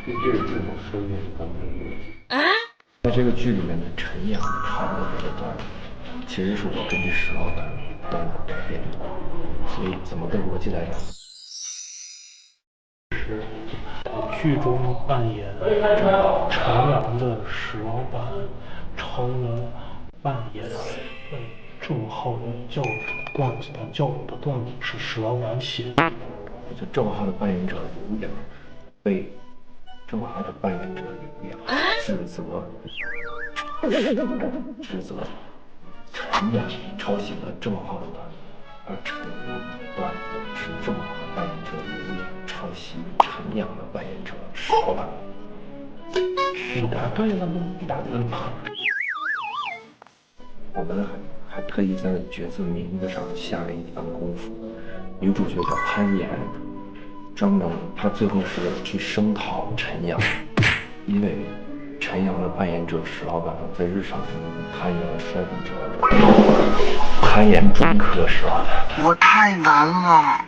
这是这种声音，咱们在这个剧里面的陈阳唱的这个段，其实是我根据石老板动画改编的，所以怎么个逻辑来讲？是剧中扮演陈阳的石老板，成了扮演郑浩的教主段子的教主的段子是石老板写的。就郑浩的扮演者刘洋被郑浩的扮演者刘洋指责陈阳抄袭了郑浩的段子，而陈阳的段子是郑浩的扮演者刘洋抄袭陈阳的扮演者石老板。你答对了吗？你答对了吗？我们还特意在角色名字上下了一番功夫。女主角叫潘岩，张能她最后是去声讨陈阳，因为陈阳的扮演者石老板在日常中攀岩摔骨折，攀岩专科石老板。我太难了。